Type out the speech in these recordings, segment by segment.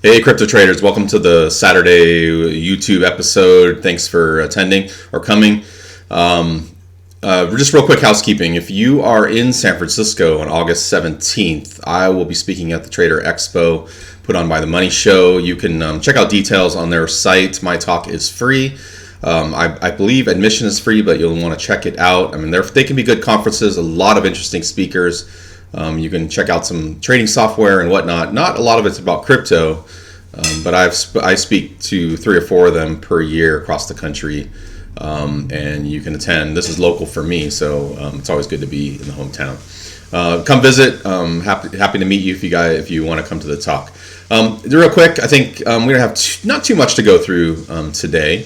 Hey, crypto traders, welcome to the Saturday YouTube episode. Thanks for attending or coming. Just real quick housekeeping. If you are in San Francisco on August 17th, I will be speaking at the Trader Expo put on by The Money Show. You can check out details on their site. My talk is free. I believe admission is free, but you'll want to check it out. I mean, they can be good conferences, a lot of interesting speakers. You can check out some trading software and whatnot. Not a lot of it's about crypto, but I speak to 3 or 4 of them per year across the country, and you can attend. This is local for me, so it's always good to be in the hometown. Come visit. Happy to meet you if you want to come to the talk. Real quick, I think we're gonna have not too much to go through today.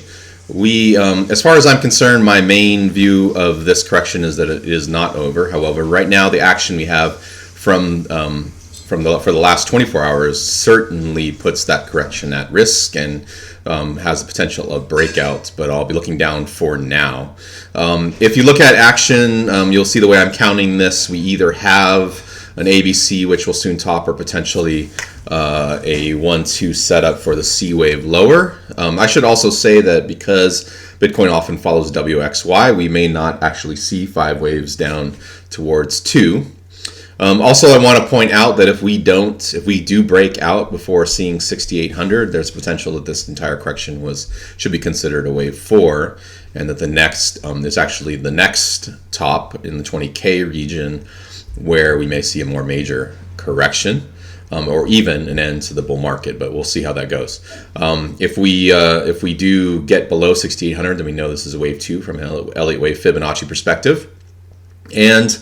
As far as I'm concerned, my main view of this correction is that it is not over. However, right now the action we have for the last 24 hours certainly puts that correction at risk and has the potential of breakout. But I'll be looking down for now. If you look at action, you'll see the way I'm counting this. We either have an ABC, which will soon top, or potentially a 1-2 setup for the C wave lower. I should also say that because Bitcoin often follows WXY, we may not actually see 5 waves down towards 2. Also, I want to point out that if we do break out before seeing 6,800, there's potential that this entire correction should be considered a wave 4, and that the next is actually the next top in the 20K region, where we may see a more major correction, or even an end to the bull market. But we'll see how that goes. If we do get below 6,800, then we know this is a wave 2 from an Elliott wave Fibonacci perspective. And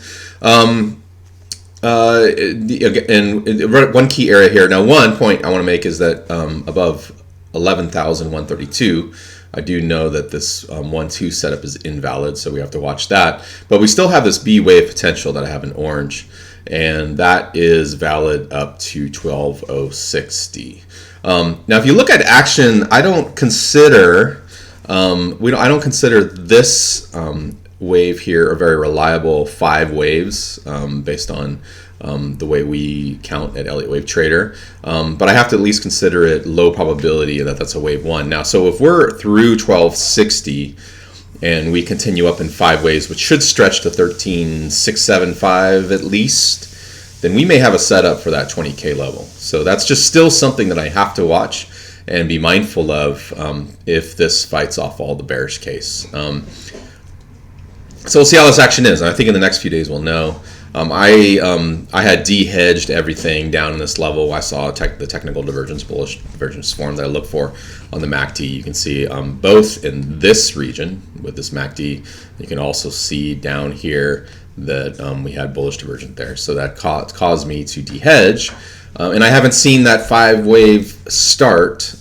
one key area here. Now, one point I want to make is that above 11,132. I do know that this 1-2 setup is invalid, so we have to watch that. But we still have this B wave potential that I have in orange, and that is valid up to 12,060. Now, if you look at action, I don't consider this wave here a very reliable 5 waves based on the way we count at Elliott Wave Trader, but I have to at least consider it low probability that that's a wave 1. Now, so if we're through 1260 and we continue up in 5 waves, which should stretch to 13,675 at least, then we may have a setup for that 20K level. So that's just still something that I have to watch and be mindful of if this fights off all the bearish case. So we'll see how this action is. And I think in the next few days we'll know. I had de-hedged everything down in this level. I saw the technical bullish divergence form that I look for on the MACD. You can see both in this region with this MACD. You can also see down here that we had bullish divergence there. So that caused me to de-hedge. And I haven't seen that 5 wave start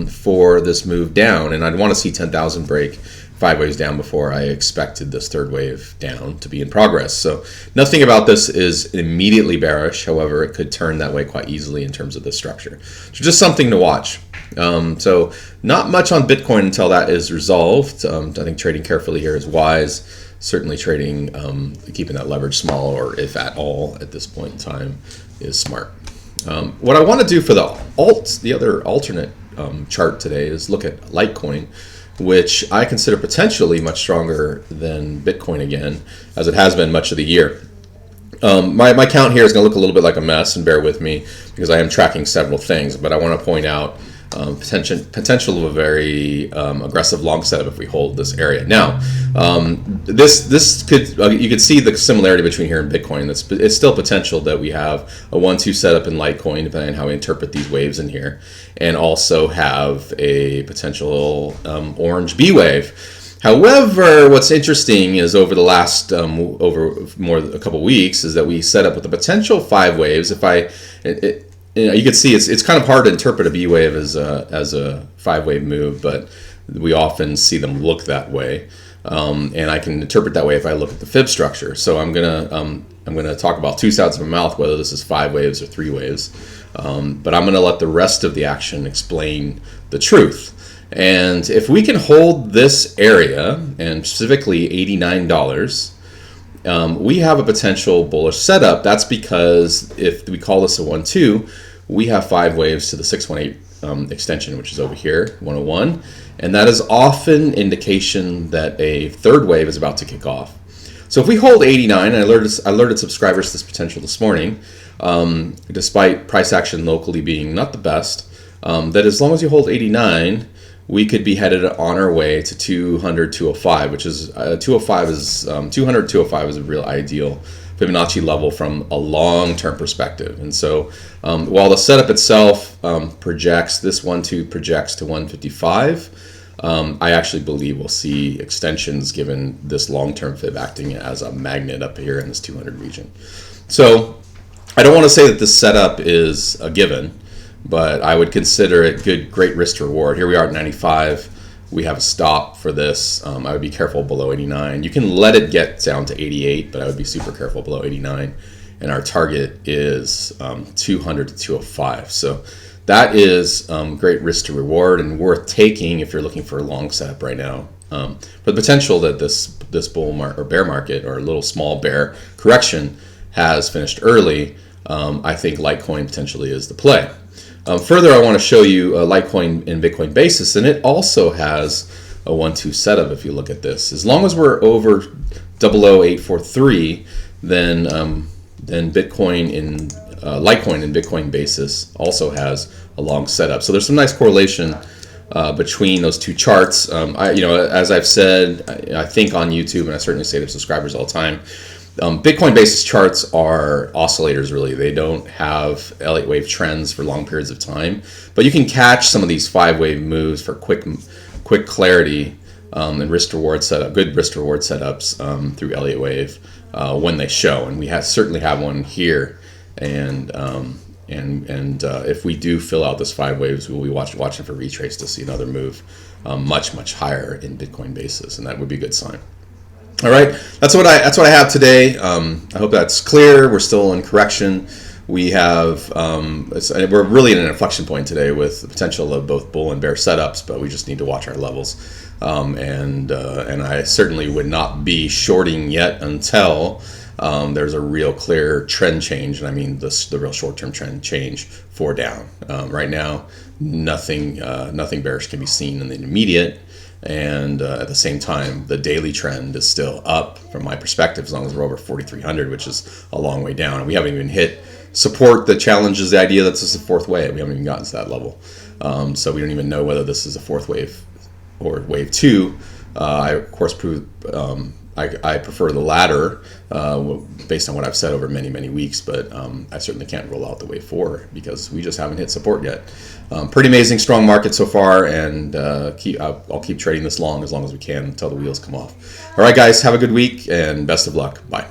for this move down. And I'd want to see 10,000 break 5 waves down before I expected this 3rd wave down to be in progress. So nothing about this is immediately bearish. However, it could turn that way quite easily in terms of the structure. So just something to watch. So not much on Bitcoin until that is resolved. I think trading carefully here is wise. Certainly trading, keeping that leverage small, or if at all at this point in time, is smart. What I want to do for the other alternate chart today is look at Litecoin, which I consider potentially much stronger than Bitcoin again, as it has been much of the year. My count here is going to look a little bit like a mess, and bear with me because I am tracking several things, but I want to point out potential of a very aggressive long setup if we hold this area. Now, this could you could see the similarity between here and Bitcoin. It's still potential that we have a 1-2 setup in Litecoin, depending on how we interpret these waves in here, and also have a potential orange B wave. However, what's interesting is over the last a couple weeks is that we set up with the potential 5 waves. You can see it's kind of hard to interpret a B wave as a 5 wave move, but we often see them look that way, and I can interpret that way if I look at the fib structure. So I'm gonna talk about 2 sides of my mouth, whether this is 5 waves or 3 waves, but I'm gonna let the rest of the action explain the truth. And if we can hold this area, and specifically $89. We have a potential bullish setup. That's because if we call this a 1-2, we have 5 waves to the 618 extension, which is over here, 101. And that is often indication that a third wave is about to kick off. So if we hold 89, and I alerted subscribers to this potential this morning, despite price action locally being not the best, that as long as you hold 89, we could be headed on our way to 200, 205, which is 205 is 200, 205 is a real ideal Fibonacci level from a long-term perspective. And so while the setup itself projects, this 1-2 projects to 155, I actually believe we'll see extensions given this long-term fib acting as a magnet up here in this 200 region. So I don't want to say that this setup is a given, but I would consider it great risk to reward. Here we are at 95. We have a stop for this. I would be careful below 89. You can let it get down to 88, but I would be super careful below 89. And our target is 200 to 205. So that is great risk to reward and worth taking if you're looking for a long setup right now. For the potential that this bull or bear market, or a little small bear correction, has finished early, I think Litecoin potentially is the play. Further, I want to show you Litecoin in Bitcoin basis, and it also has a 1-2 setup. If you look at this, as long as we're over 00843, then Bitcoin in Litecoin in Bitcoin basis also has a long setup. So there's some nice correlation between those two charts. As I've said, I think on YouTube, and I certainly say to subscribers all the time, Bitcoin basis charts are oscillators, really. They don't have Elliott wave trends for long periods of time, but you can catch some of these 5-wave moves for quick clarity and risk reward setup, good risk reward setups through Elliott wave when they show, and we certainly have one here. And if we do fill out this 5 waves, we'll be watching for retrace to see another move much higher in Bitcoin basis, and that would be a good sign. All right, that's what I have today. I hope that's clear. We're still in correction. We have we're really in an inflection point today with the potential of both bull and bear setups, but we just need to watch our levels. And I certainly would not be shorting yet until there's a real clear trend change, and I mean the real short-term trend change for down. Right now, nothing bearish can be seen in the immediate. And at the same time, the daily trend is still up from my perspective, as long as we're over 4,300, which is a long way down. And we haven't even hit support. The challenge is the idea that this is a fourth wave. We haven't even gotten to that level. So we don't even know whether this is a fourth wave or wave 2. I, of course, I prefer the latter based on what I've said over many weeks, but I certainly can't rule out the wave 4 because we just haven't hit support yet. Pretty amazing, strong market so far, and I'll keep trading this long as we can until the wheels come off. All right, guys, have a good week and best of luck. Bye.